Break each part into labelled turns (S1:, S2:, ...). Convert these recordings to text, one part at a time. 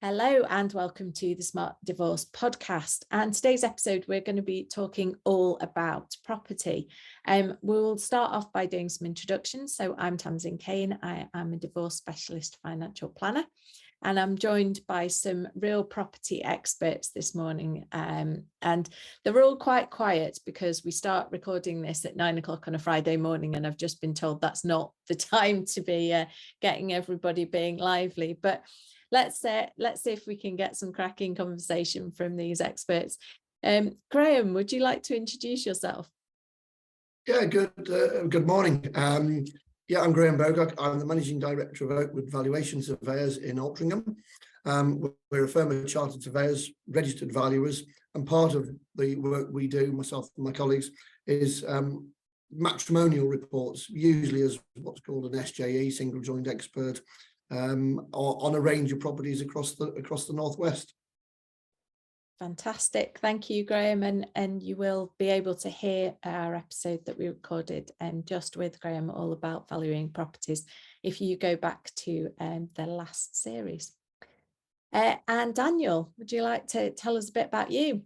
S1: Hello and welcome to the Smart Divorce podcast. And today's episode, we're going to be talking all about property. We'll start off by doing some introductions. So I'm Tamsin Kane. I am a divorce specialist financial planner, and I'm joined by some real property experts this morning. And they're all quite quiet because we start recording this at 9 o'clock on a Friday morning. And I've just been told that's not the time to be getting everybody being lively. But let's see if we can get some cracking conversation from these experts. Graham, would you like to introduce yourself?
S2: Yeah, good morning. I'm Graham Bowcock. I'm the Managing Director of Oakwood Valuation Surveyors in Altrincham. We're a firm of chartered surveyors, registered valuers, and part of the work we do, myself and my colleagues, is matrimonial reports, usually as what's called an SJE, single joint expert, on a range of properties across the Northwest.
S1: Fantastic. Thank you, Graham. And you will be able to hear our episode that we recorded just with Graham all about valuing properties if you go back to the last series. And Daniel, would you like to tell us a bit about you?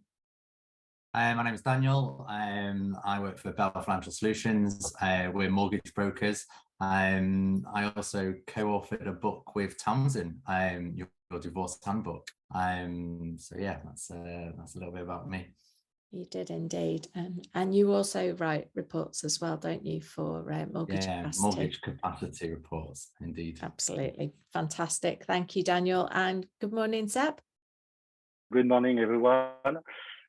S3: My name is Daniel. I work for Bell Financial Solutions. We're mortgage brokers. I also co-authored a book with Tamsin, your divorce handbook. So yeah, that's a little bit about me.
S1: You did indeed, and you also write reports as well, don't you, for mortgage capacity?
S3: Mortgage capacity reports, indeed.
S1: Absolutely fantastic. Thank you, Daniel, and good morning, Seb.
S4: Good morning, everyone.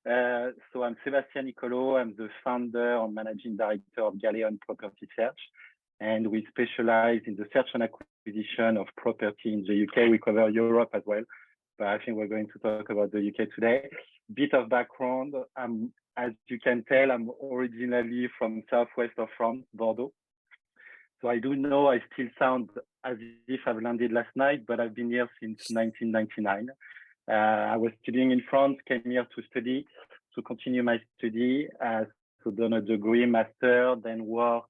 S4: So I'm Sebastien Nicolleau. I'm the founder and managing director of Galleon Property Search, and we specialize in the search and acquisition of property in the UK. We cover Europe as well, but I think we're going to talk about the UK today. Bit of background, as you can tell, I'm originally from southwest of France, Bordeaux. So I do know I still sound as if I've landed last night, but I've been here since 1999. I was studying in France, came here to study, to continue my study, so done a degree, master, then work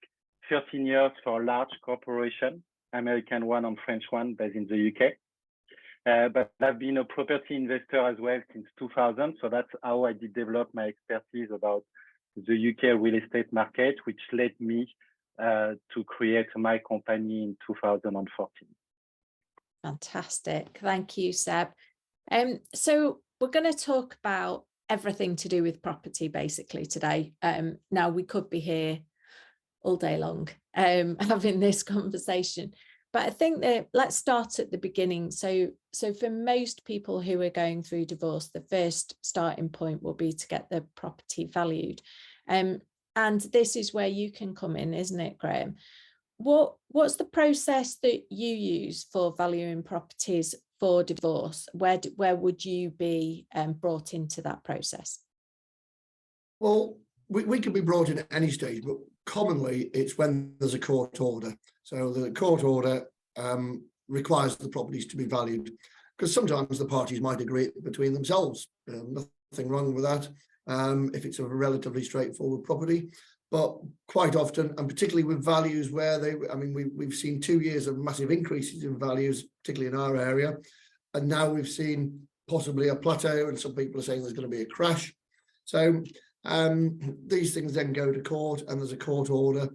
S4: 13 years for a large corporation, American one and French one based in the UK. But I've been a property investor as well since 2000. So that's how I did develop my expertise about the UK real estate market, which led me to create my company in 2014.
S1: Fantastic. Thank you, Seb. So we're going to talk about everything to do with property basically today. Now we could be here all day long having this conversation, but I think that let's start at the beginning. So for most people who are going through divorce, the first starting point will be to get the property valued. And this is where you can come in, isn't it, Graham? What's the process that you use for valuing properties for divorce? Where would you be brought into that process?
S2: Well, we could be brought in at any stage, but commonly it's when there's a court order. So the court order requires the properties to be valued, because sometimes the parties might agree between themselves. Nothing wrong with that if it's a relatively straightforward property. But quite often, and particularly with values where we've seen 2 years of massive increases in values, particularly in our area. And now we've seen possibly a plateau, and some people are saying there's going to be a crash. So these things then go to court, and there's a court order.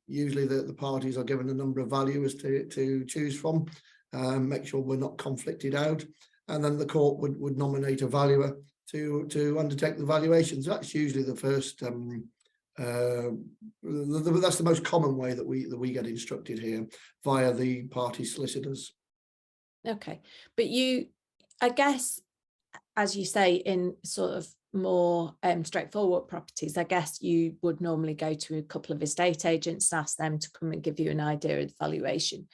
S2: Usually the parties are given a number of valuers to choose from, make sure we're not conflicted out. And then the court would nominate a valuer to undertake the valuation. So that's usually the first that's the most common way that we get instructed here, via the party solicitors.
S1: Okay, but I guess, as you say, in sort of more straightforward properties, I guess you would normally go to a couple of estate agents and ask them to come and give you an idea of the valuation.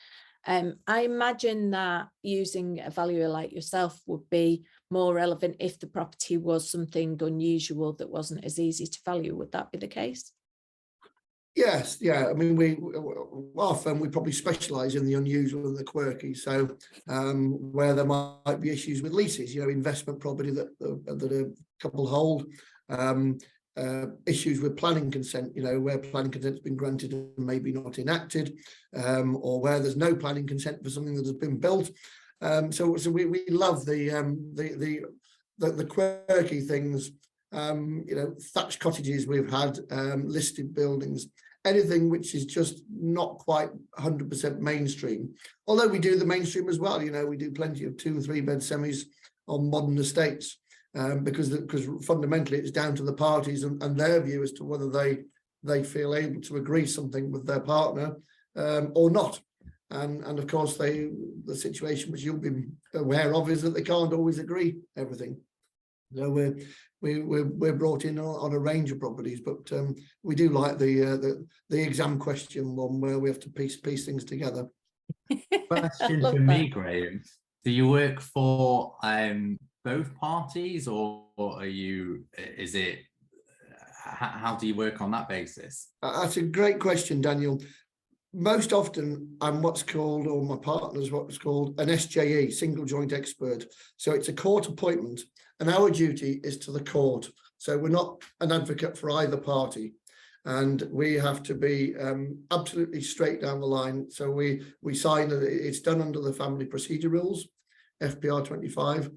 S1: I imagine that using a valuer like yourself would be more relevant if the property was something unusual that wasn't as easy to value. Would that be the case?
S2: Yes, yeah. I mean, our firm, we probably specialise in the unusual and the quirky. So where there might be issues with leases, investment property that a couple hold, issues with planning consent, where planning consent's been granted and maybe not enacted, or where there's no planning consent for something that has been built. So we love the quirky things, thatched cottages we've had, listed buildings, anything which is just not quite 100% mainstream. Although we do the mainstream as well, we do plenty of 2 and 3 bed semis on modern estates, because fundamentally it's down to the parties and their view as to whether they feel able to agree something with their partner or not. And of course, the situation which you'll be aware of is that they can't always agree everything. So we're brought in on a range of properties, but we do like the exam question one where we have to piece things together.
S3: Question for me, Graham: do you work for both parties, or are you? Is it? How do you work on that basis?
S2: That's a great question, Daniel. Most often, I'm what's called, or my partner's what's called an SJE, single joint expert. So it's a court appointment, and our duty is to the court. So we're not an advocate for either party, and we have to be absolutely straight down the line. So we sign that it's done under the family procedure rules, FPR 25,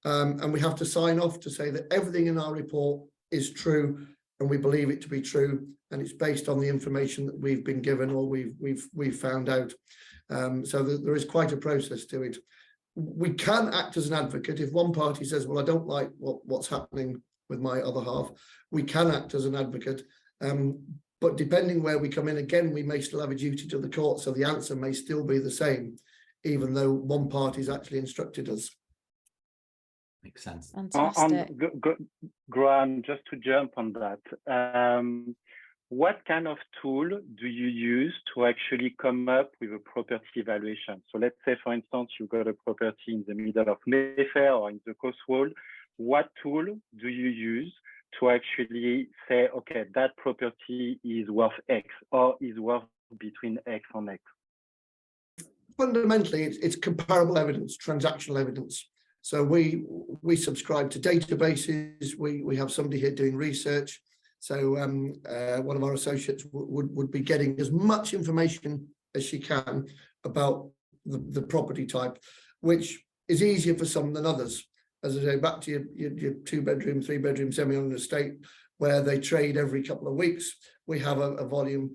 S2: and we have to sign off to say that everything in our report is true, and we believe it to be true, and it's based on the information that we've been given or we've found out. So there is quite a process to it. We can act as an advocate if one party says, well, I don't like what's happening with my other half. We can act as an advocate, but depending where we come in, again, we may still have a duty to the court, so the answer may still be the same, even though one party's actually instructed us.
S3: Makes sense.
S1: Fantastic.
S4: Graham, just to jump on that, what kind of tool do you use to actually come up with a property evaluation? So let's say, for instance, you've got a property in the middle of Mayfair or in the Cotswold. What tool do you use to actually say, okay, that property is worth X or is worth between X and X?
S2: Fundamentally, it's comparable evidence, transactional evidence. So we subscribe to databases. We have somebody here doing research. So one of our associates would be getting as much information as she can about the property type, which is easier for some than others. As I say, back to your 2-bedroom, 3-bedroom semi on an estate where they trade every couple of weeks, we have a volume.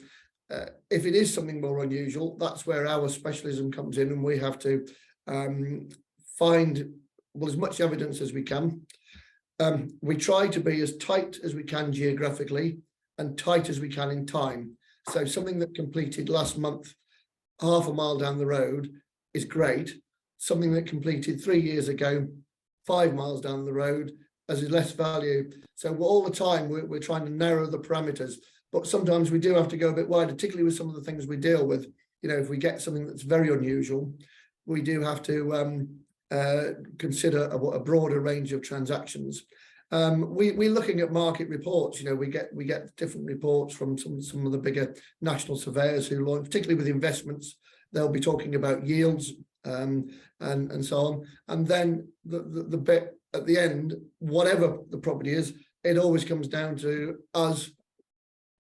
S2: If it is something more unusual, that's where our specialism comes in, and we have to find as much evidence as we can. We try to be as tight as we can geographically and tight as we can in time. So something that completed last month, half a mile down the road, is great. Something that completed 3 years ago, 5 miles down the road, has less value. So all the time we're trying to narrow the parameters, but sometimes we do have to go a bit wider, particularly with some of the things we deal with. If we get something that's very unusual, we do have to consider a broader range of transactions. We're looking at market reports. We get different reports from some of the bigger national surveyors who launch, particularly with investments. They'll be talking about yields and so on. And then the bit at the end, whatever the property is, it always comes down to us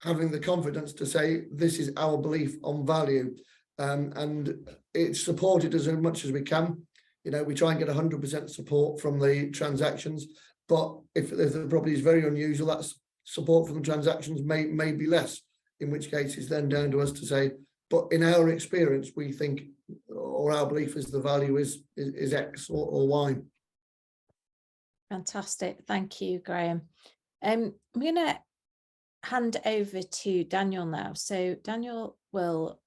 S2: having the confidence to say this is our belief on value, and it's supported as much as we can. We try and get 100% support from the transactions, but if the property is very unusual, that's support from the transactions may be less, in which case it's then down to us to say, but in our experience, we think, or our belief is the value is X or Y.
S1: Fantastic. Thank you, Graham. I'm going to hand over to Daniel now. So Daniel will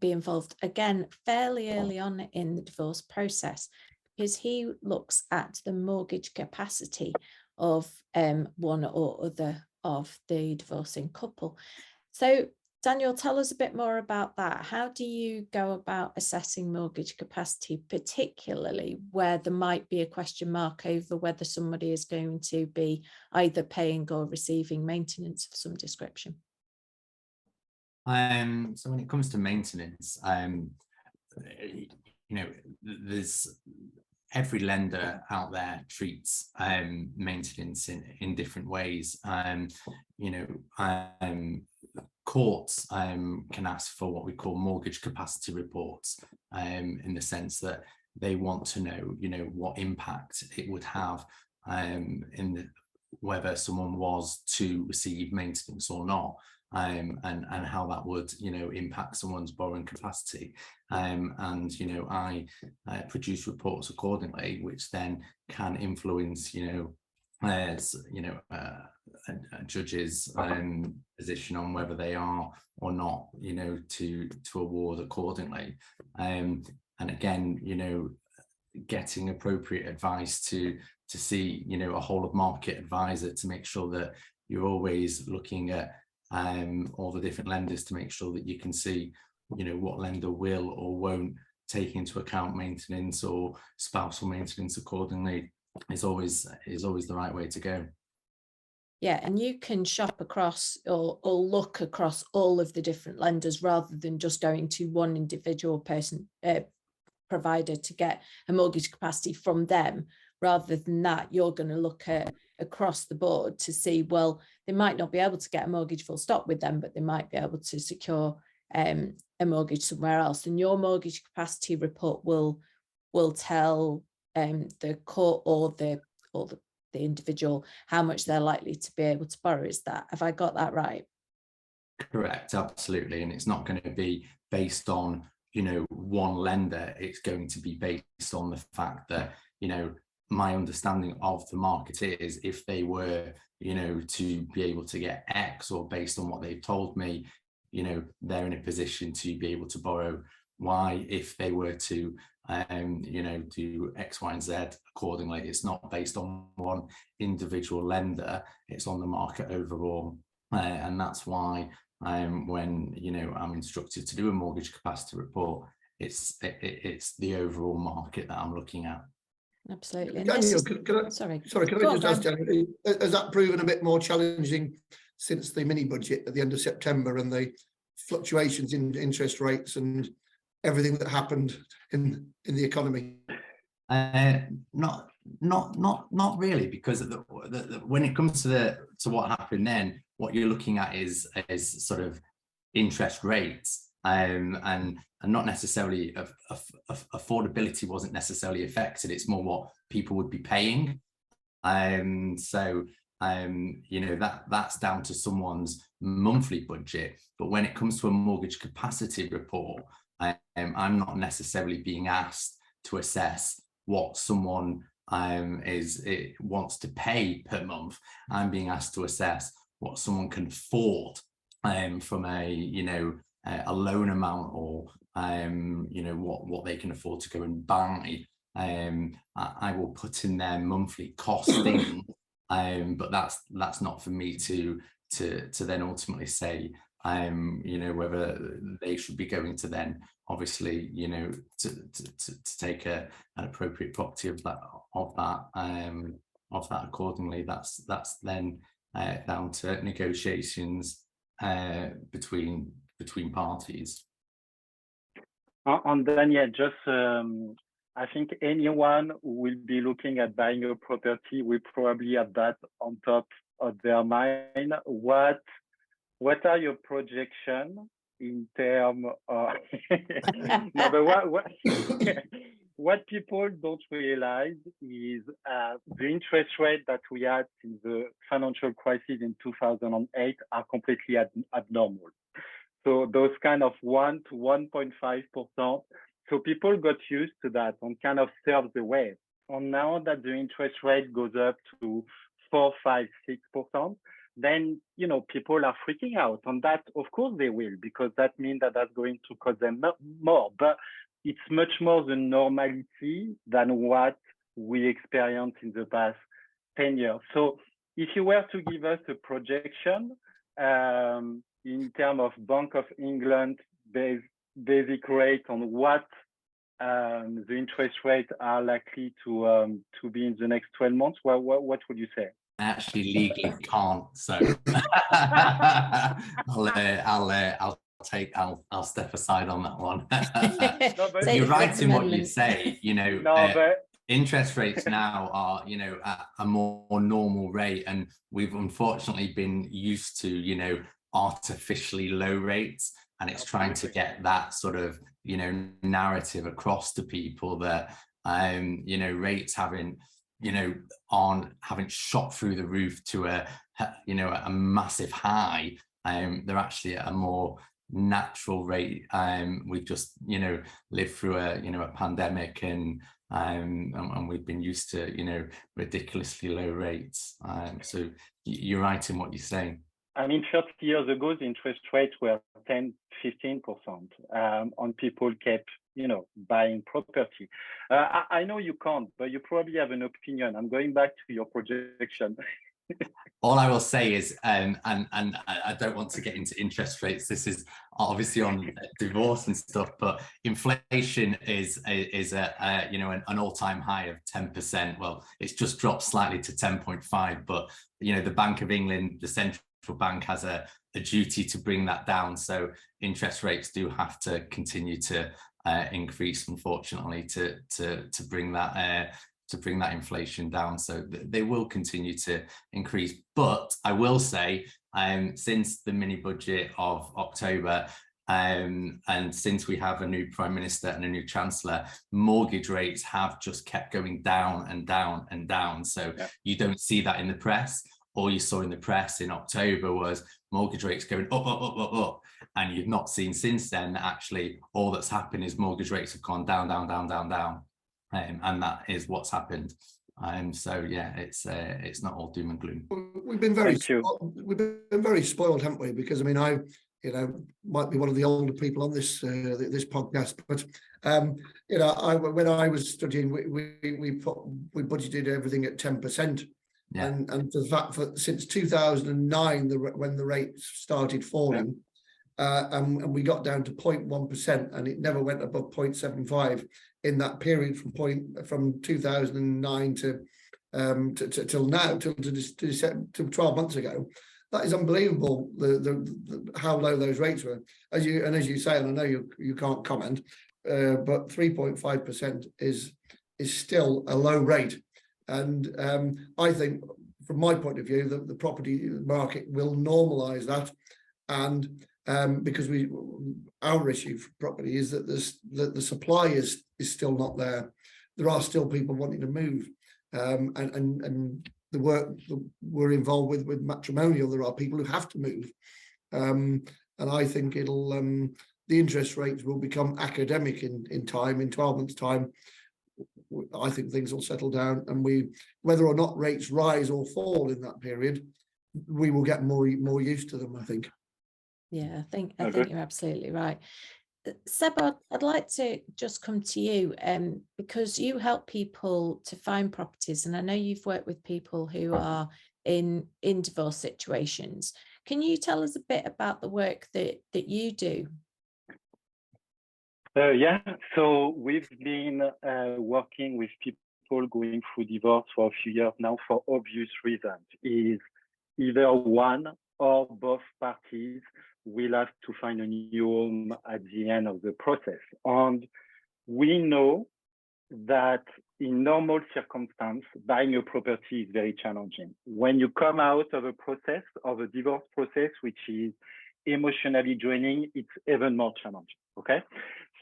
S1: be involved again fairly early on in the divorce process, because he looks at the mortgage capacity of one or other of the divorcing couple. So Daniel, tell us a bit more about that. How do you go about assessing mortgage capacity, particularly where there might be a question mark over whether somebody is going to be either paying or receiving maintenance of some description?
S3: So when it comes to maintenance, there's every lender out there treats maintenance in different ways. Courts can ask for what we call mortgage capacity reports, in the sense that they want to know, what impact it would have whether someone was to receive maintenance or not, and how that would, impact someone's borrowing capacity. And I produce reports accordingly, which then can influence, a judge's position on whether they are or not, to award accordingly. And again, getting appropriate advice to see, a whole of market advisor to make sure that you're always looking at all the different lenders to make sure that you can see, what lender will or won't take into account maintenance or spousal maintenance accordingly is always the right way to go.
S1: Yeah, and you can shop across or look across all of the different lenders rather than just going to one individual person provider to get a mortgage capacity from them. Rather than that, you're going to look at across the board to see, well, they might not be able to get a mortgage full stop with them, but they might be able to secure a mortgage somewhere else. And your mortgage capacity report will tell the court or the individual how much they're likely to be able to borrow. Have I got that right? Correct,
S3: absolutely. And it's not going to be based on, one lender. It's going to be based on the fact that, my understanding of the market is if they were, to be able to get X, or based on what they've told me, they're in a position to be able to borrow Y if they were to, do X, Y, and Z accordingly. It's not based on one individual lender, it's on the market overall. And that's why when, I'm instructed to do a mortgage capacity report, it's the overall market that I'm looking at.
S1: Absolutely.
S2: Daniel, can I just ask Daniel, has that proven a bit more challenging since the mini budget at the end of September and the fluctuations in interest rates and everything that happened in the economy?
S3: Not really, because when it comes to what happened then, what you're looking at is sort of interest rates, and not necessarily affordability wasn't necessarily affected. It's more what people would be paying. So that's down to someone's monthly budget. But when it comes to a mortgage capacity report, I'm not necessarily being asked to assess what someone wants to pay per month. I'm being asked to assess what someone can afford from a loan amount, or what they can afford to go and buy. I will put in their monthly costing, but that's not for me to then ultimately say whether they should be going to then obviously to take an appropriate property of that accordingly. That's then down to negotiations between parties.
S4: And then, yeah, just I think anyone who will be looking at buying a property will probably have that on top of their mind. What are your projections in terms of no, but what people don't realize is the interest rate that we had in the financial crisis in 2008 are completely abnormal. So those kind of 1 to 1.5%. So people got used to that and kind of surfed the wave. And now that the interest rate goes up to 4, 5, 6%, then, people are freaking out. And that, of course, they will, because that means that that's going to cost them more. But it's much more the normality than what we experienced in the past 10 years. So if you were to give us a projection in terms of Bank of England basic rate on what the interest rates are likely to be in the next 12 months, what would you say?
S3: I actually legally can't, so I'll step aside on that one. No, you're right in what you say. Interest rates now are at a more normal rate, and we've unfortunately been used to artificially low rates, and it's trying to get that sort of narrative across to people that rates haven't shot through the roof to a massive high. They're actually at a more natural rate. We've just lived through a pandemic, and we've been used to ridiculously low rates. So you're right in what you're saying.
S4: I mean, 30 years ago, the interest rates were 10, 15%, and people kept, buying property. I know you can't, but you probably have an opinion. I'm going back to your projection.
S3: All I will say is, and I don't want to get into interest rates. This is obviously on divorce and stuff, but inflation is an all-time high of 10%. Well, it's just dropped slightly to 10.5, but the Bank of England, the central bank, has a duty to bring that down. So interest rates do have to continue to increase, unfortunately, to bring that. To bring that inflation down. So they will continue to increase. But I will say, since the mini budget of October, and since we have a new Prime Minister and a new Chancellor, mortgage rates have just kept going down and down and down. So you don't see that in the press. All you saw in the press in October was mortgage rates going up, up, up, up, up. And you've not seen since then that actually all that's happened is mortgage rates have gone down, down, down, down, down. And that is what's happened. So yeah, it's not all doom and gloom.
S2: We've been very spoiled, haven't we? Because I mean, I might be one of the older people on this this podcast, but when I was studying, we budgeted everything at 10%. Yeah. And the fact that since 2009, when the rates started falling, and we got down to 0.1%, and it never went above 0.75 in that period from 2009 till now, till 12 months ago. That is unbelievable. The how low those rates were, as you say, and I know you can't comment, but 3.5% is still a low rate, and I think, from my point of view, the property market will normalise that, and because our issue for property is that the supply is still not there. There are still people wanting to move, and the work that we're involved with matrimonial, there are people who have to move, and I think the interest rates will become academic in 12 months' time. I think things will settle down, and whether or not rates rise or fall in that period, we will get more used to them, I think.
S1: Yeah, I think you're absolutely right. Seb, I'd like to just come to you, because you help people to find properties, and I know you've worked with people who are in divorce situations. Can you tell us a bit about the work that you do?
S4: Yeah, so we've been working with people going through divorce for a few years now for obvious reasons. Is either one or both parties will have to find a new home at the end of the process. And we know that in normal circumstances, buying a property is very challenging. When you come out of a process, of a divorce process, which is emotionally draining, it's even more challenging, okay?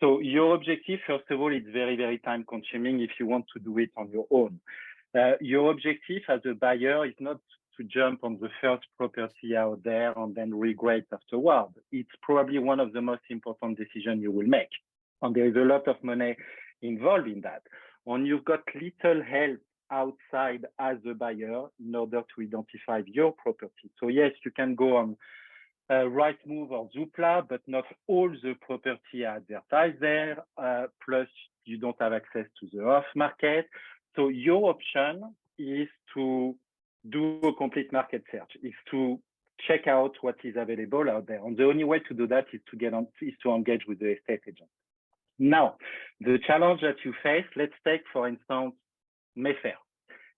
S4: So your objective, first of all, is very, very time consuming if you want to do it on your own. Your objective as a buyer is not to jump on the first property out there and then regret afterward. It's probably one of the most important decisions you will make. And there is a lot of money involved in that. And you've got little help outside as a buyer in order to identify your property. So yes, you can go on Rightmove or Zoopla, but not all the property are advertised there. Plus, you don't have access to the off market. So your option is to do a complete market search, is to check out what is available out there. And the only way to do that is to engage with the estate agent. Now, the challenge that you face, let's take, for instance, Mayfair.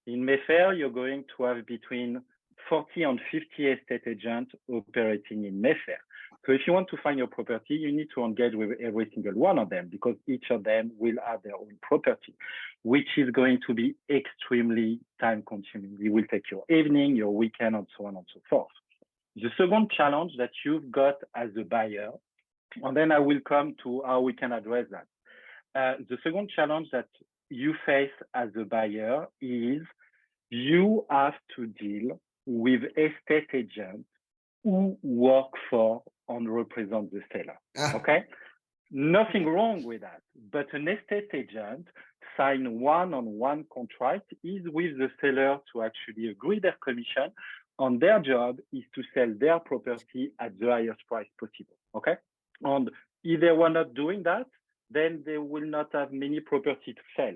S4: In Mayfair, you're going to have between 40 and 50 estate agents operating in Mayfair. So if you want to find your property, you need to engage with every single one of them, because each of them will have their own property, which is going to be extremely time consuming. It will take your evening, your weekend, and so on and so forth. The second challenge that you've got as a buyer And then I will come to how we can address that. The second challenge that you face as a buyer is you have to deal with estate agents who work for and represent the seller. Okay? Nothing wrong with that, but an estate agent sign one-on-one contract is with the seller to actually agree their commission, and their job is to sell their property at the highest price possible. Okay? And if they were not doing that, then they will not have many property to sell.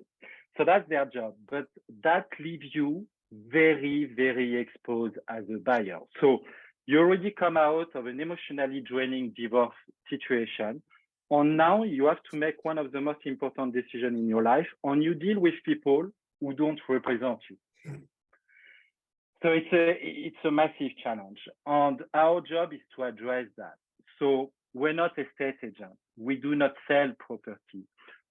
S4: So that's their job, but that leaves you very, very exposed as a buyer. So you already come out of an emotionally draining divorce situation, and now you have to make one of the most important decisions in your life, and you deal with people who don't represent you. So it's a massive challenge, and our job is to address that. So we're not estate agents. We do not sell property.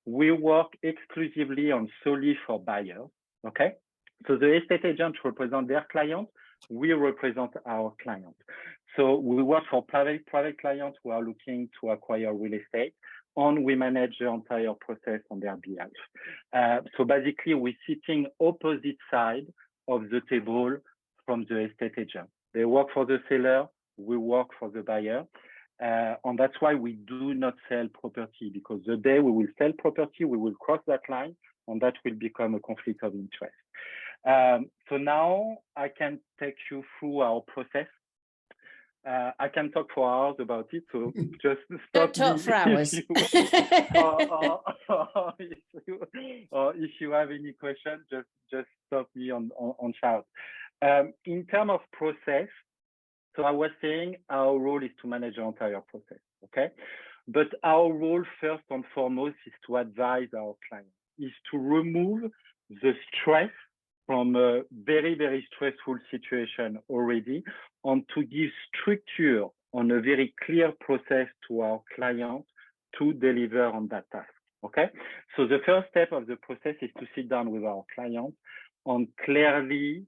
S4: We work exclusively on solely for buyers. Okay. So the estate agents represent their client. We represent our client. So we work for private clients who are looking to acquire real estate, and we manage the entire process on their behalf. So basically, we're sitting opposite side of the table from the estate agent. They work for the seller. We work for the buyer. And that's why we do not sell property, because the day we will sell property, we will cross that line, and that will become a conflict of interest. So now I can take you through our process. I can talk for hours about it, so just stop.
S1: Don't talk for hours.
S4: Or if you have any questions, just stop me on shout. In terms of process, so I was saying our role is to manage the entire process, okay? But our role first and foremost is to advise our clients, is to remove the stress from a very, very stressful situation already, and to give structure on a very clear process to our clients to deliver on that task, okay? So the first step of the process is to sit down with our clients and clearly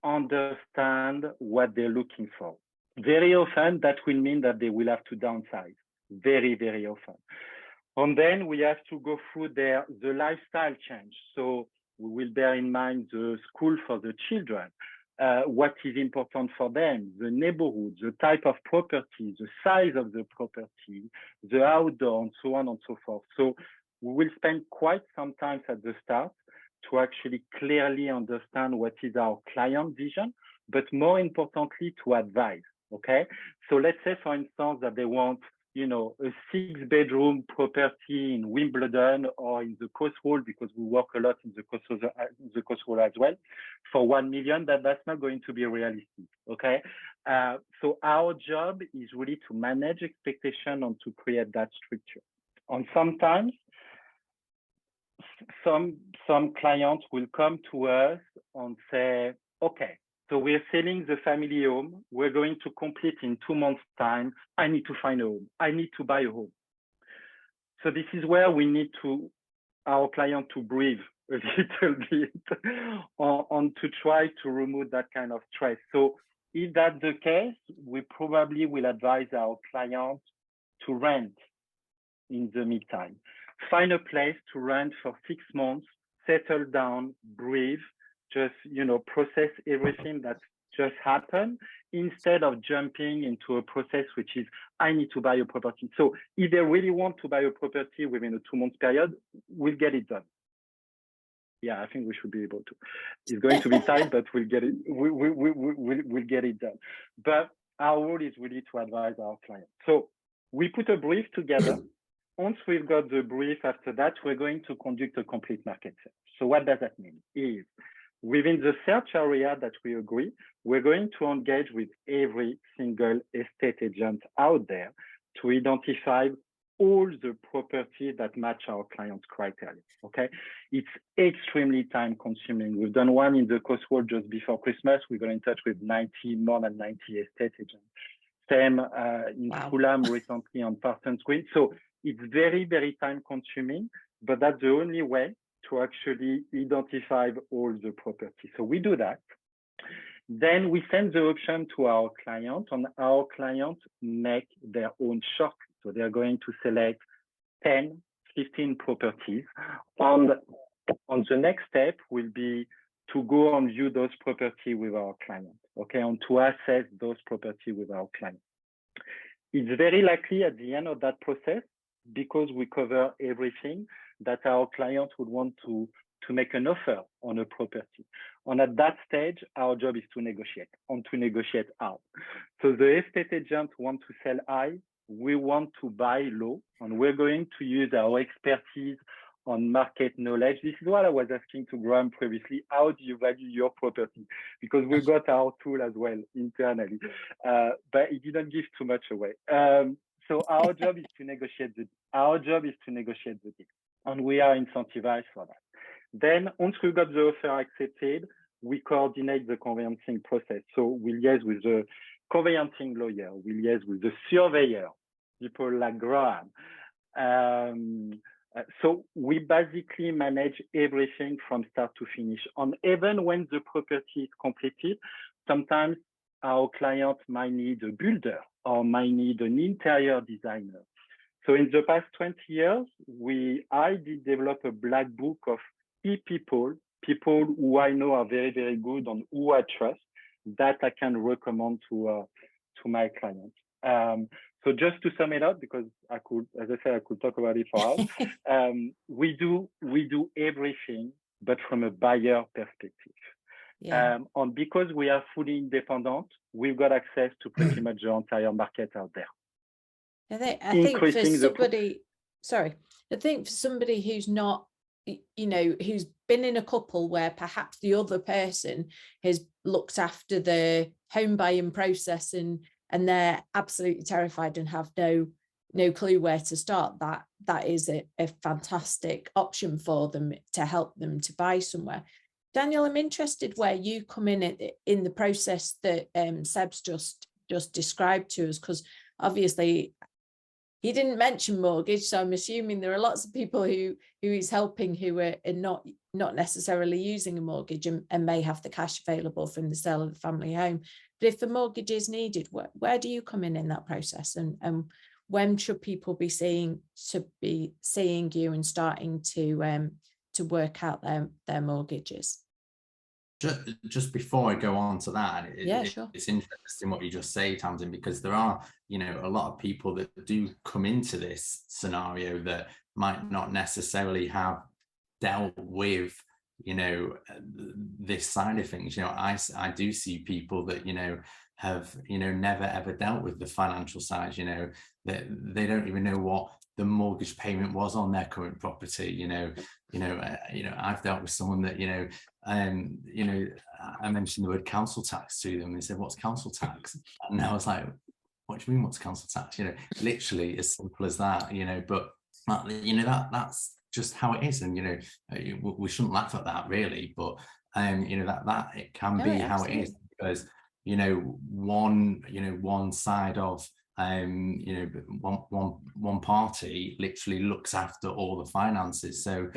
S4: understand what they're looking for. Very often, that will mean that they will have to downsize, very, very often. And then we have to go through the lifestyle change. So we will bear in mind the school for the children, what is important for them, the neighborhood, the type of property, the size of the property, the outdoor, and so on and so forth. So we will spend quite some time at the start to actually clearly understand what is our client vision, but more importantly, to advise, okay? So let's say, for instance, that they want, you know, a 6-bedroom property in Wimbledon or in the Cotswold, because we work a lot in the Cotswold as well, for 1 million, that's not going to be realistic, okay? So our job is really to manage expectation and to create that structure. And sometimes, some clients will come to us and say, okay, so we're selling the family home. We're going to complete in 2 months' time. I need to find a home. I need to buy a home. So this is where we need our client to breathe a little bit on to try to remove that kind of stress. So if that's the case, we probably will advise our client to rent in the meantime. Find a place to rent for 6 months, settle down, breathe, just, you know, process everything that just happened instead of jumping into a process which is, I need to buy a property. So if they really want to buy a property within a 2 month period, we'll get it done. Yeah, I think we should be able to. It's going to be tight, but we'll get it. We'll get it done. But our role is really to advise our clients. So we put a brief together. Once we've got the brief, after that, we're going to conduct a complete market search. So what does that mean? Is within the search area that we agree, we're going to engage with every single estate agent out there to identify all the properties that match our client's criteria, okay? It's extremely time consuming. We've done one in the Cotswold just before Christmas. We got in touch with more than 90 estate agents. Same in Fulham recently on Parsons Green. So it's very, very time consuming, but that's the only way to actually identify all the properties. So we do that. Then we send the option to our client, and our clients make their own shortlist. So they are going to select 10, 15 properties. And on the next step will be to go and view those properties with our client, okay, and to assess those properties with our client. It's very likely at the end of that process, because we cover everything, that our client would want to make an offer on a property. And at that stage, our job is to negotiate, and to negotiate out. So the estate agent want to sell high, we want to buy low, and we're going to use our expertise on market knowledge. This is what I was asking to Graham previously. How do you value your property? Because we've got our tool as well internally, but it didn't give too much away. So our job is to negotiate the deal, and we are incentivized for that. Then once we've got the offer accepted, we coordinate the conveyancing process. So we liaise with the conveyancing lawyer, we liaise with the surveyor, people like Graham. So we basically manage everything from start to finish. And even when the property is completed, sometimes our client might need a builder or might need an interior designer. So in the past 20 years, I did develop a black book of key people who I know are very, very good and who I trust, that I can recommend to my clients. So just to sum it up, because I could, as I said, I could talk about it for hours. We do everything, but from a buyer perspective.
S1: Yeah.
S4: And because we are fully independent, we've got access to pretty much the entire market out there.
S1: I think for somebody who's not, who's been in a couple where perhaps the other person has looked after the home buying process and they're absolutely terrified and have no clue where to start, that is a fantastic option for them to help them to buy somewhere. Daniel, I'm interested where you come in the process that Seb's just described to us, because obviously he didn't mention mortgage, so I'm assuming there are lots of people who he's helping who are not necessarily using a mortgage and may have the cash available from the sale of the family home. But if the mortgage is needed, where do you come in that process, and when should people be seeing you and starting to work out their mortgages?
S3: Just before I go on to that,
S1: Sure.
S3: It's interesting what you just say, Tamsin, because there are, a lot of people that do come into this scenario that might not necessarily have dealt with, this side of things. I do see people that, have, never ever dealt with the financial side, that they don't even know what the mortgage payment was on their current property. I've dealt with someone that, I mentioned the word council tax to them. They said, "What's council tax?" And I was like, "What do you mean, what's council tax?" Literally as simple as that. But that's just how it is, and we shouldn't laugh at that really. But that it can be how it is, because one side of one party literally looks after all the finances. So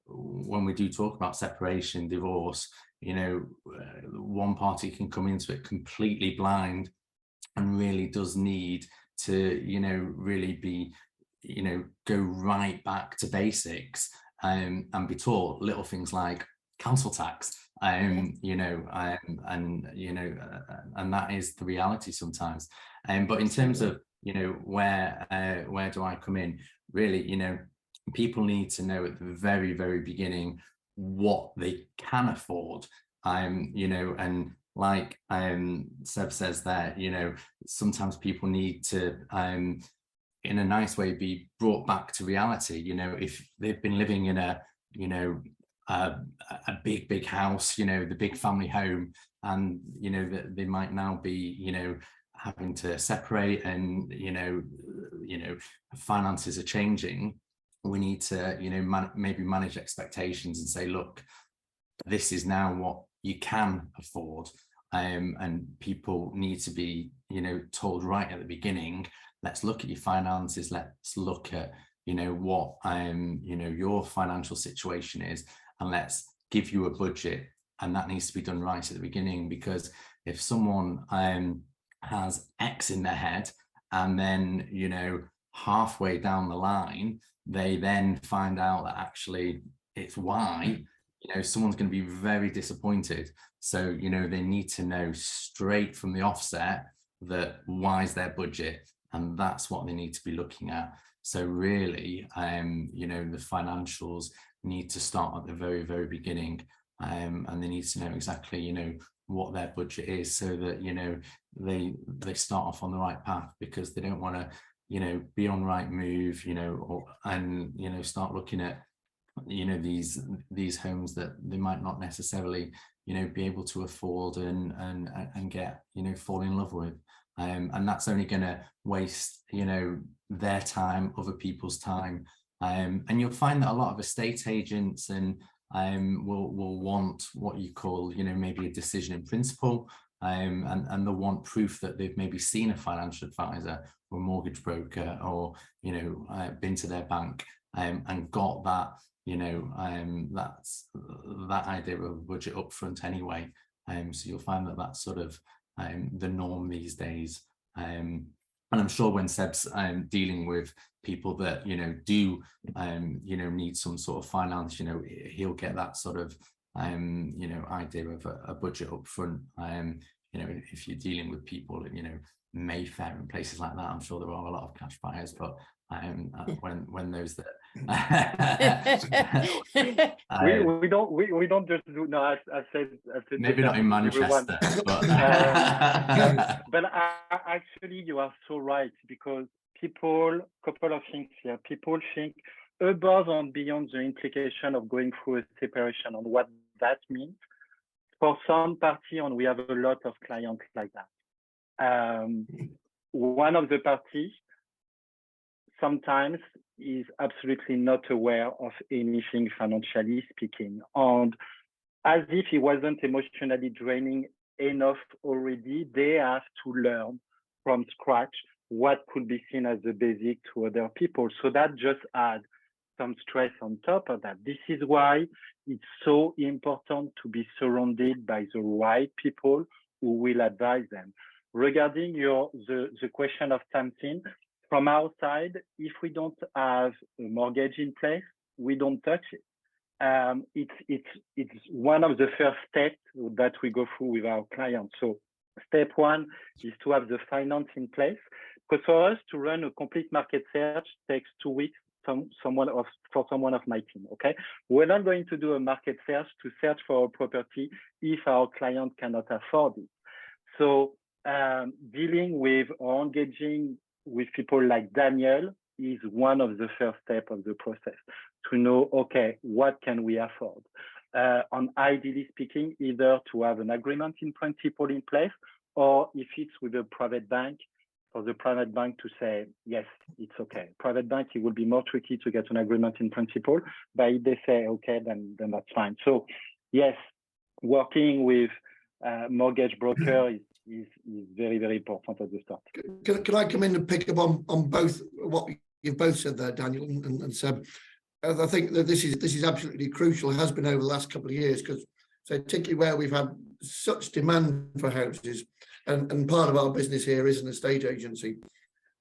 S3: when we do talk about separation, divorce, one party can come into it completely blind and really does need to really be go right back to basics, and be taught little things like council tax, and that is the reality sometimes. But in terms of where do I come in, really, people need to know at the very, very beginning what they can afford, and like Seb says there, sometimes people need to in a nice way be brought back to reality. If they've been living in a big house, the big family home, and that they might now be having to separate, and finances are changing. We need to maybe manage expectations and say, look, this is now what you can afford, and people need to be told right at the beginning, let's look at your finances, let's look at what your financial situation is, and let's give you a budget. And that needs to be done right at the beginning, because if someone has X in their head and then, you know, halfway down the line, they then find out that actually it's Y, you know, someone's going to be very disappointed. So, you know, they need to know straight from the offset that Y is their budget, and that's what they need to be looking at. So really, you know, the financials need to start at the very, very beginning, and they need to know exactly, you know, what their budget is, so that, you know, they start off on the right path, because they don't want to, you know, be on right move, you know, and, you know, start looking at, you know, these homes that they might not necessarily, you know, be able to afford and get, you know, fall in love with. And that's only going to waste, you know, their time, other people's time. And you'll find that a lot of estate agents and will want what you call, you know, maybe a decision in principle, and they'll want proof that they've maybe seen a financial advisor or a mortgage broker, or, you know, been to their bank, and got that, you know, that idea of a budget up front anyway. So you'll find that that's sort of the norm these days. And I'm sure when Seb's dealing with people that, you know, do, you know, need some sort of finance, you know, he'll get that sort of, you know, idea of a budget up front. You know, if you're dealing with people, you know, Mayfair and places like that, I'm sure there are a lot of cash buyers, but when those that
S4: we don't just do, no, I said
S3: maybe not in Manchester, but
S4: actually you are so right, because couple of things here. People think above and beyond the implication of going through a separation on what that means for some party, and we have a lot of clients like that. One of the parties sometimes is absolutely not aware of anything financially speaking, and as if it wasn't emotionally draining enough already, they have to learn from scratch what could be seen as the basic to other people. So that just adds some stress on top of that. This is why it's so important to be surrounded by the right people who will advise them. Regarding the question of Tamsin, from our side, if we don't have a mortgage in place, we don't touch it. It's one of the first steps that we go through with our clients. So step one is to have the finance in place, because for us to run a complete market search takes 2 weeks for someone of my team. Okay, we're not going to do a market search to search for a property if our client cannot afford it. So dealing with or engaging with people like Daniel is one of the first steps of the process, to know, okay, what can we afford? And ideally speaking, either to have an agreement in principle in place, or if it's with a private bank, for the private bank to say, yes, it's okay. Private bank, it will be more tricky to get an agreement in principle, but if they say, okay, then that's fine. So yes, working with mortgage broker is very, very important at the start.
S2: Can I come in and pick up on both what you've both said there, Daniel and Seb? I think that this is absolutely crucial. It has been over the last couple of years, because so particularly where we've had such demand for houses, and part of our business here is an estate agency,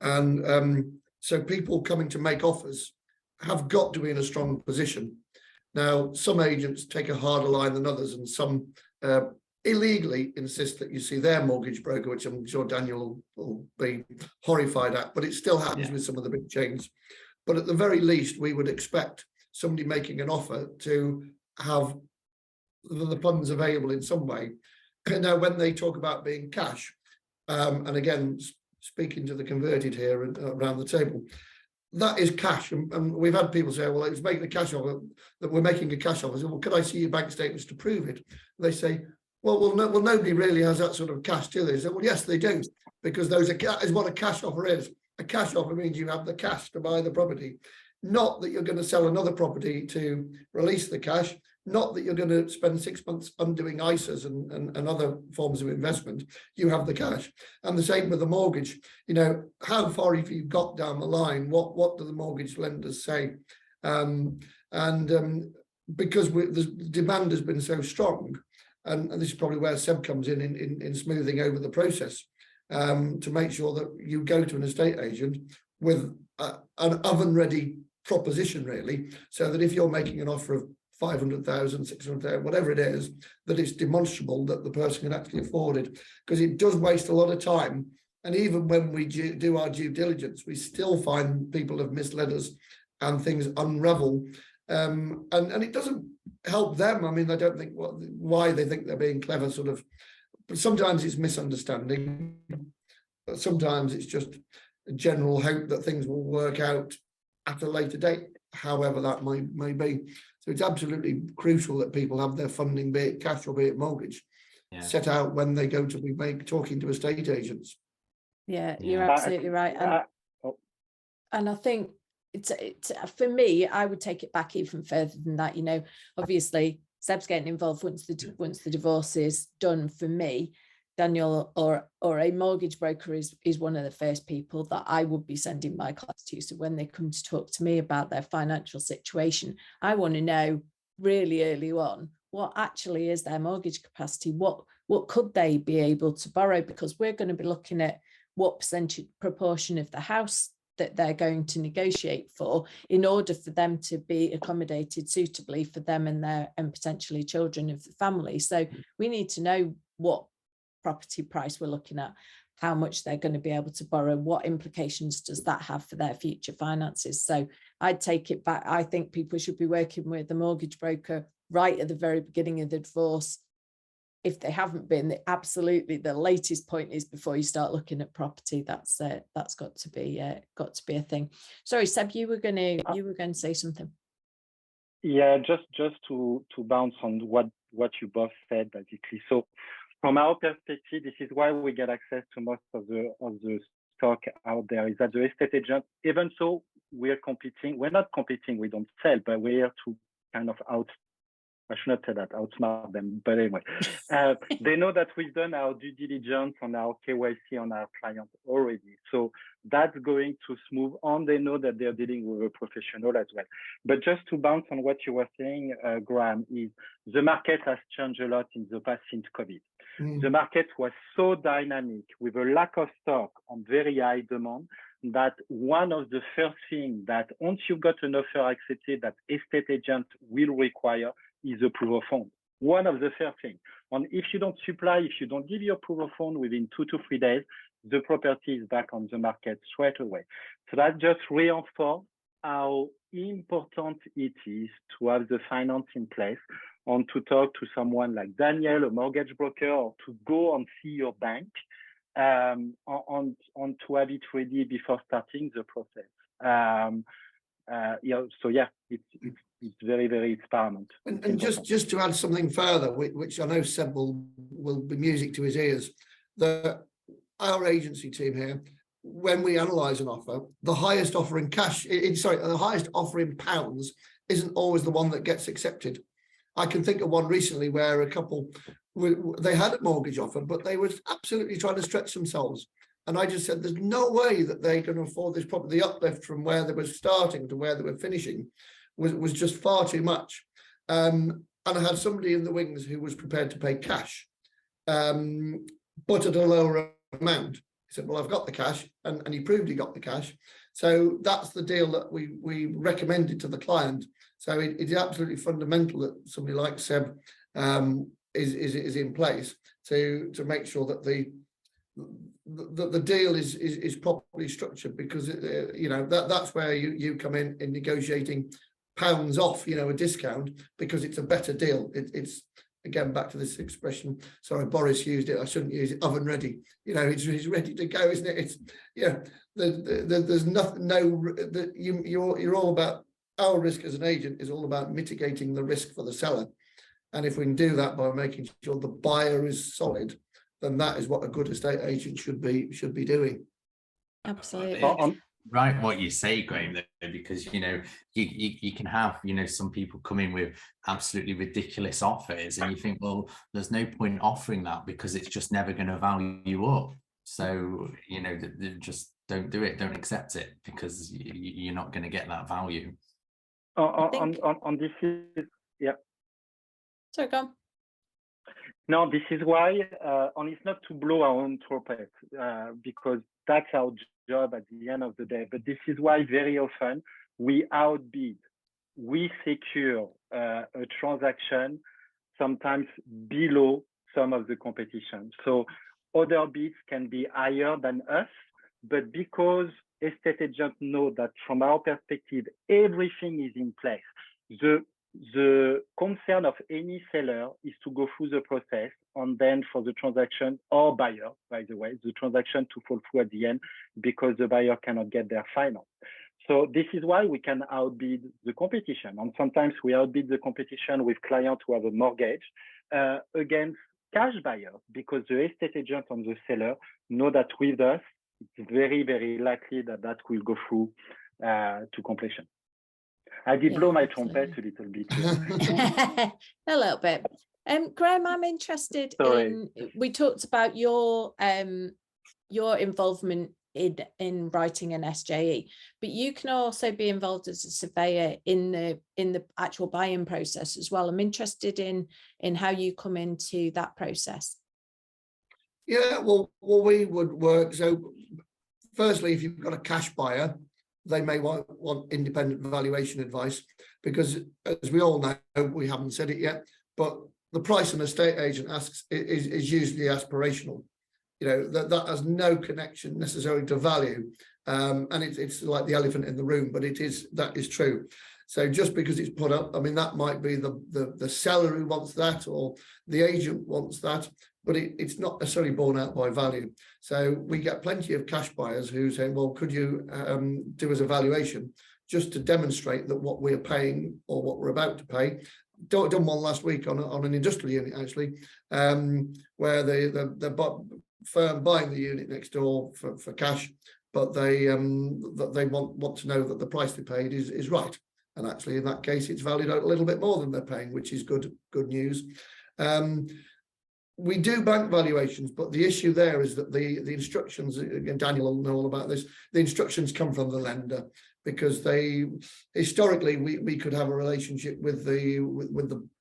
S2: and so people coming to make offers have got to be in a strong position. Now, some agents take a harder line than others, and some illegally insist that you see their mortgage broker, which I'm sure Daniel will be horrified at, but it still happens with some of the big chains. But at the very least, we would expect somebody making an offer to have the funds available in some way. Now, when they talk about being cash, and again, speaking to the converted here and around the table, that is cash. And we've had people say, well, it's making a cash offer, that we're making a cash offer. I say, well, could I see your bank statements to prove it? And they say, well, nobody really has that sort of cash, do they? So, well, yes, they do, because that is what a cash offer is. A cash offer means you have the cash to buy the property, not that you're going to sell another property to release the cash, not that you're going to spend 6 months undoing ISAs and other forms of investment. You have the cash. And the same with the mortgage. You know, how far have you got down the line? What do the mortgage lenders say? Because the demand has been so strong, and this is probably where Seb comes in smoothing over the process. to make sure that you go to an estate agent with an oven-ready proposition, really, so that if you're making an offer of 500,000, 600,000, whatever it is, that it's demonstrable that the person can actually afford it, because it does waste a lot of time. And even when we do our due diligence, we still find people have misled us and things unravel. And it doesn't help them. I mean, I don't think why they think they're being clever, sort of. But sometimes it's misunderstanding. But sometimes it's just a general hope that things will work out at a later date, however that may be. So it's absolutely crucial that people have their funding, be it cash or be it mortgage, set out when they go to be talking to estate agents.
S1: Yeah, you're absolutely right. And I think it's for me, I would take it back even further than that. You know, obviously Seb's getting involved once the divorce is done. For me, Daniel or a mortgage broker is one of the first people that I would be sending my clients to. So when they come to talk to me about their financial situation, I want to know really early on what actually is their mortgage capacity, what could they be able to borrow, because we're going to be looking at what percentage proportion of the house that they're going to negotiate for in order for them to be accommodated suitably for them and potentially children of the family. So we need to know what property price we're looking at, how much they're going to be able to borrow, what implications does that have for their future finances. So I'd take it back. I think people should be working with the mortgage broker right at the very beginning of the divorce. If they haven't been, absolutely the latest point is before you start looking at property. That's got to be a thing. Sorry, Seb, you were going to say something.
S4: Yeah, just to bounce on what you both said, basically. So from our perspective, this is why we get access to most of the stock out there, is that the estate agent, even so we're not competing, we don't sell, but we're here to kind of I should not say that, outsmart them, but anyway, they know that we've done our due diligence on our KYC on our clients already. So that's going to smooth on. They know that they're dealing with a professional as well. But just to bounce on what you were saying, Graham, is the market has changed a lot in the past since COVID. The market was so dynamic with a lack of stock on very high demand that one of the first things that once you've got an offer accepted that estate agent will require is a proof of fund. One of the first things. And if you don't give your proof of fund within 2 to 3 days, the property is back on the market straight away. So that just reinforces how important it is to have the finance in place and to talk to someone like Daniel, a mortgage broker, or to go and see your bank on to have it ready before starting the process. It's very, very paramount.
S2: And just to add something further, which I know Seb will be music to his ears, that our agency team here, when we analyse an offer, the highest offer in the highest offer in pounds isn't always the one that gets accepted. I can think of one recently where a couple, they had a mortgage offer, but they were absolutely trying to stretch themselves. And I just said, there's no way that they can afford this property. The uplift from where they were starting to where they were finishing was just far too much. And I had somebody in the wings who was prepared to pay cash, but at a lower amount. He said, well, I've got the cash, and he proved he got the cash. So that's the deal that we recommended to the client. So it's absolutely fundamental that somebody like Seb is in place to make sure that the deal is properly structured, because that's where you come in negotiating pounds off, a discount, because it's a better deal. It's again back to this expression. Sorry, Boris used it. I shouldn't use it. Oven ready. It's ready to go, isn't it? It's there's nothing. You're all about. Our risk as an agent is all about mitigating the risk for the seller, and if we can do that by making sure the buyer is solid, then that is what a good estate agent should be doing.
S1: Absolutely.
S3: Right, what you say, Graham, though, because you can have some people come in with absolutely ridiculous offers, and you think, well, there's no point offering that because it's just never going to value you up. So just don't do it, don't accept it, because you're not going to get that value.
S4: On this, yeah.
S1: So go on.
S4: No, this is why, and it's not to blow our own trumpet, because that's our job at the end of the day. But this is why very often we outbid, we secure a transaction sometimes below some of the competition. So other bids can be higher than us, but because estate agents know that from our perspective, everything is in place. The concern of any seller is to go through the process and then for the transaction, or buyer, by the way, the transaction to fall through at the end because the buyer cannot get their finance. So this is why we can outbid the competition. And sometimes we outbid the competition with clients who have a mortgage against cash buyers, because the estate agent and the seller know that with us, it's very, very likely that that will go through to completion. I did blow my trumpet a little bit.
S1: A little bit. Graham, I'm interested in, we talked about your involvement in writing an SJE, but you can also be involved as a surveyor in the actual buying process as well. I'm interested in how you come into that process.
S2: Yeah, well, we would work. So firstly, if you've got a cash buyer, they may want independent valuation advice, because as we all know, we haven't said it yet, but the price an estate agent asks is usually aspirational. You know, that has no connection necessarily to value. And it's like the elephant in the room, but that is true. So just because it's put up, I mean, that might be the seller who wants that, or the agent wants that, but it's not necessarily borne out by value. So we get plenty of cash buyers who say, well, could you do us a valuation just to demonstrate that what we're paying or what we're about to pay. Done one last week on an industrial unit, actually, where the firm buying the unit next door for cash, but they want to know that the price they paid is right. And actually, in that case, it's valued out a little bit more than they're paying, which is good news. We do bank valuations, but the issue there is that the instructions, again, Daniel will know all about this, the instructions come from the lender, because they historically we could have a relationship with the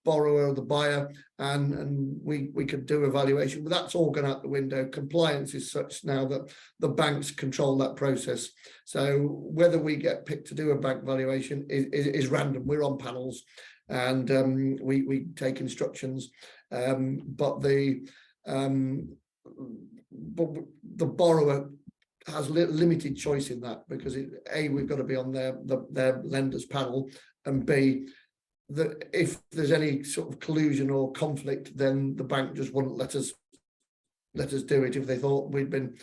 S2: borrower or the buyer, and we could do a valuation, but that's all gone out the window. Compliance is such now that the banks control that process. So whether we get picked to do a bank valuation is random. We're on panels, and we take instructions, but the borrower has limited choice in that, because we've got to be on their lender's panel, and B, that if there's any sort of collusion or conflict, then the bank just wouldn't let us do it. If they thought we'd been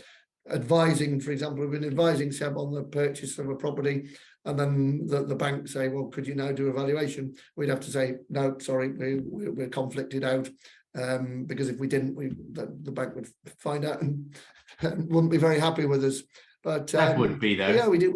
S2: advising, for example, we've been advising Seb on the purchase of a property, and then the bank say, well, could you now do a valuation? We'd have to say, no, sorry, we're conflicted out, because if we didn't, the bank would find out and wouldn't be very happy with us. But
S3: that would be, though.
S2: Yeah, we do.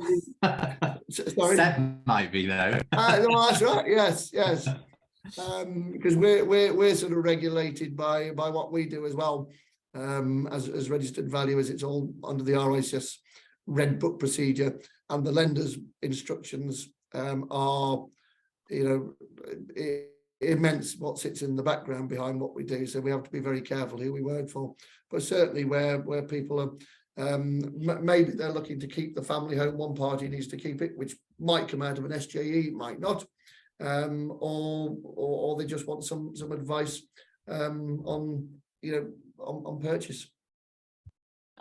S2: Sorry,
S3: Seb might be, though.
S2: No, that's right. Yes. Because we're sort of regulated by what we do as well, as registered valuers. It's all under the RICS Red Book procedure, and the lender's instructions are, immense what sits in the background behind what we do. So we have to be very careful who we work for. But certainly where people are, maybe they're looking to keep the family home, one party needs to keep it, which might come out of an SJE, might not, or they just want some advice on purchase.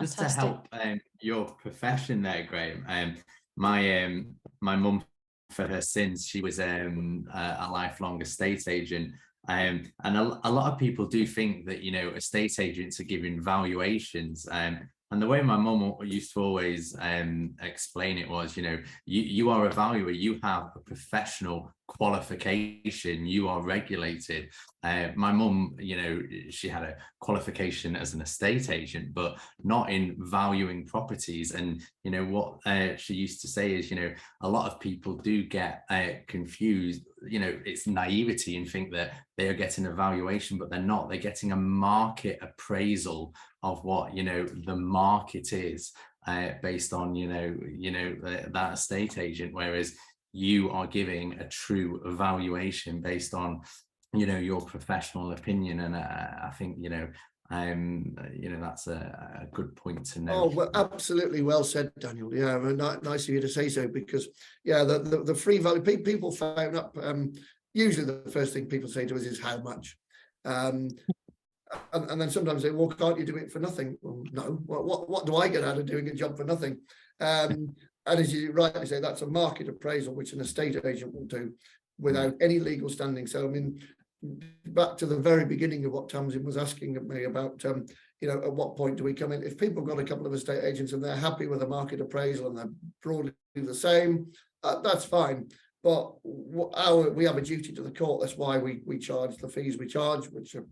S3: Just to help your profession there, Graham, my mum, for her sins, she was a lifelong estate agent, and a lot of people do think that estate agents are giving valuations, and the way my mum used to always explain it was, you are a valuer, you have a professional qualification, you are regulated. My mum, she had a qualification as an estate agent, but not in valuing properties. And what she used to say is, a lot of people do get confused. It's naivety and think that they are getting a valuation, but they're not. They're getting a market appraisal of what the market is, based on that estate agent, whereas you are giving a true evaluation based on your professional opinion, and I think that's a good point to note.
S2: Oh, well, absolutely well said, Daniel. Yeah, nice of you to say so, because the free value, people phone up. Usually, the first thing people say to us is how much, and then sometimes they say, well, can't you do it for nothing? Well, no. What do I get out of doing a job for nothing? And as you rightly say, that's a market appraisal, which an estate agent will do without any legal standing. So, I mean, back to the very beginning of what Tamsin was asking me about, at what point do we come in? If people have got a couple of estate agents and they're happy with a market appraisal and they're broadly the same, that's fine. But we have a duty to the court. That's why we charge the fees we charge, which are,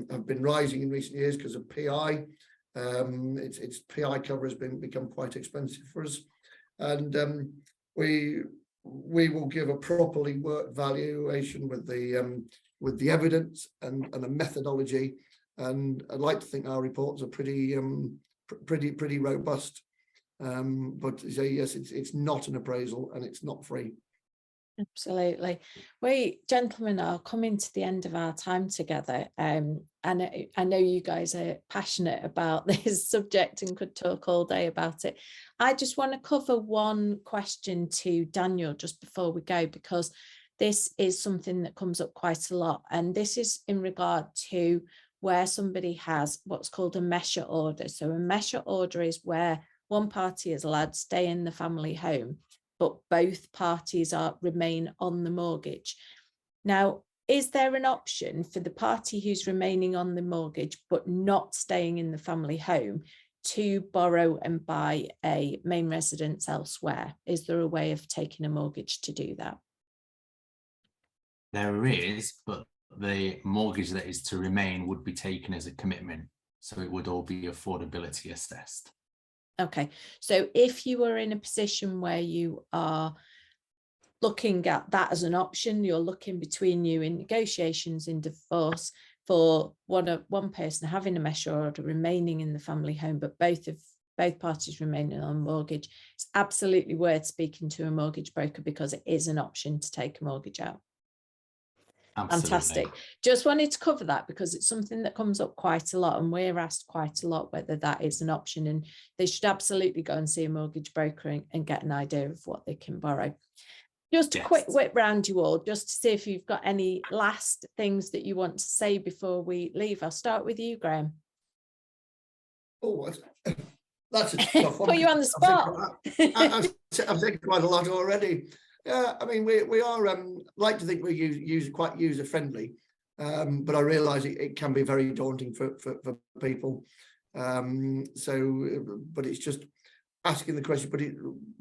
S2: have been rising in recent years because of PI. Its PI cover has become quite expensive for us, and we will give a properly worked valuation with the evidence and a methodology. And I'd like to think our reports are pretty robust. But yes, it's not an appraisal and it's not free.
S1: Absolutely. We gentlemen are coming to the end of our time together, and I know you guys are passionate about this subject and could talk all day about it. I just want to cover one question to Daniel just before we go, because this is something that comes up quite a lot, and this is in regard to where somebody has what's called a measure order. So a measure order is where one party is allowed to stay in the family home, but both parties remain on the mortgage. Now, is there an option for the party who's remaining on the mortgage but not staying in the family home to borrow and buy a main residence elsewhere? Is there a way of taking a mortgage to do that?
S3: There is, but the mortgage that is to remain would be taken as a commitment, so it would all be affordability assessed. Okay,
S1: so if you are in a position where you are looking at that as an option, you're looking between you in negotiations in divorce for one person having a measure order remaining in the family home, but both parties remaining on mortgage, it's absolutely worth speaking to a mortgage broker, because it is an option to take a mortgage out.
S3: Absolutely.
S1: Fantastic. Just wanted to cover that because it's something that comes up quite a lot, and we're asked quite a lot whether that is an option, and they should absolutely go and see a mortgage broker and get an idea of what they can borrow. Just a quick whip round you all, just to see if you've got any last things that you want to say before we leave. I'll start with you, Graham.
S2: Oh, that's a tough one.
S1: Put you on the spot.
S2: I've said quite a lot already. Yeah, I mean, we are like to think we're quite user friendly, but I realise it can be very daunting for people. But it's just asking the question. But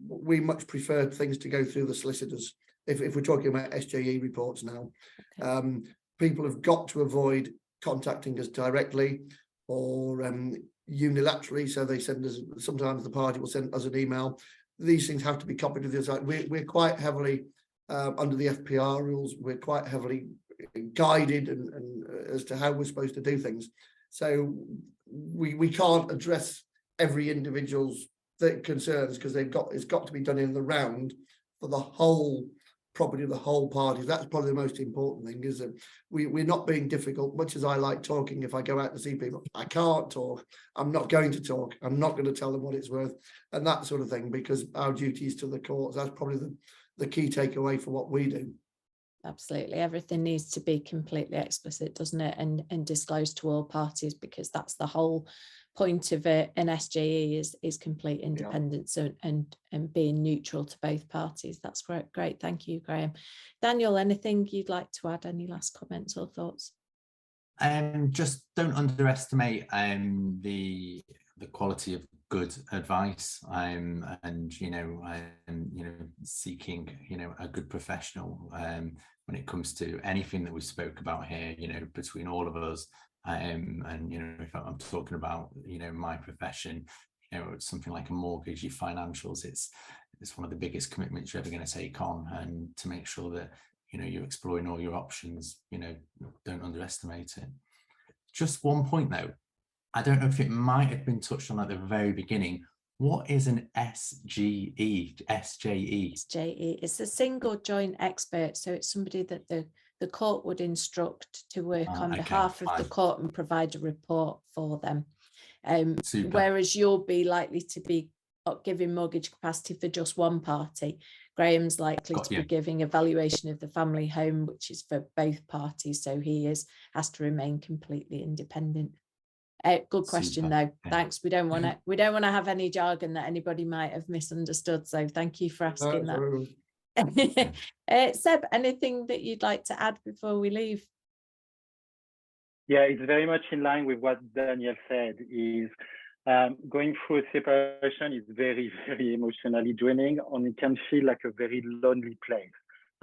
S2: we much prefer things to go through the solicitors. If we're talking about SJE reports now, okay. People have got to avoid contacting us directly or unilaterally. So they send us. Sometimes the party will send us an email. These things have to be copied to the side. We're quite heavily under the FPR rules. We're quite heavily guided and as to how we're supposed to do things. So we can't address every individual's concerns because it's got to be done in the round for the whole property of the whole party. That's probably the most important thing, is that we're not being difficult. Much as I like talking, if I go out to see people, I can't talk. I'm not going to talk. I'm not going to tell them what it's worth and that sort of thing, because our duty is to the courts. That's probably the key takeaway for what we do.
S1: Absolutely. Everything needs to be completely explicit, doesn't it? And disclosed to all parties, because that's the whole point of an SJE is complete independence, yeah. and being neutral to both parties. That's great. Thank you, Graham. Daniel, anything you'd like to add? Any last comments or thoughts?
S3: Just don't underestimate the quality of good advice, and seeking a good professional when it comes to anything that we spoke about here, between all of us. And if I'm talking about my profession, it's something like a mortgage, your financials, it's one of the biggest commitments you're ever going to take on, and to make sure that you're exploring all your options, don't underestimate it. Just one point though, I don't know if it might have been touched on at the very beginning. What is an SJE? SJE.
S1: SJE is a single joint expert. So it's somebody that the the court would instruct to work on
S3: Okay,
S1: behalf of the
S3: fine.
S1: court and provide a report for them.
S3: Super.
S1: Whereas you'll be likely to be giving mortgage capacity for just one party. Graham's likely to be giving a valuation of the family home, which is for both parties. So he has to remain completely independent. Good question,
S3: Super.
S1: though.
S3: Yeah.
S1: Thanks. We don't want to have any jargon that anybody might have misunderstood. So thank you for asking that. Seb, anything that you'd like to add before we leave?
S4: Yeah, it's very much in line with what Daniel said. Is going through a separation is very, very emotionally draining, and it can feel like a very lonely place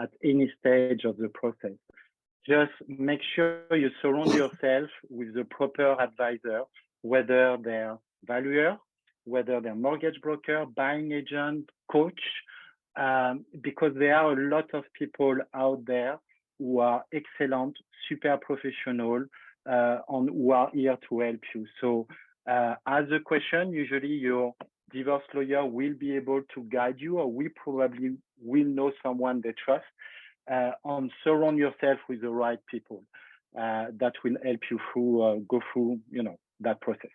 S4: at any stage of the process. Just make sure you surround yourself with the proper advisor, whether they're valuer, whether they're mortgage broker, buying agent, coach, because there are a lot of people out there who are excellent, super professional, and who are here to help you. So as a question, usually your divorce lawyer will be able to guide you, or we probably will know someone they trust. And surround yourself with the right people that will help you through go through that process.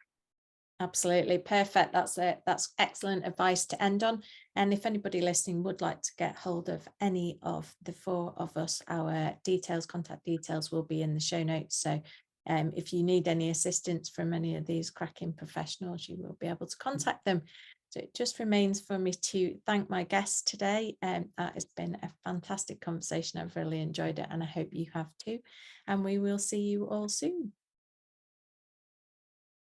S1: Absolutely perfect. That's excellent advice to end on. And if anybody listening would like to get hold of any of the four of us, our contact details will be in the show notes. So if you need any assistance from any of these cracking professionals, you will be able to contact them. So it just remains for me to thank my guests today. That has been a fantastic conversation. I've really enjoyed it, and I hope you have too. And we will see you all soon.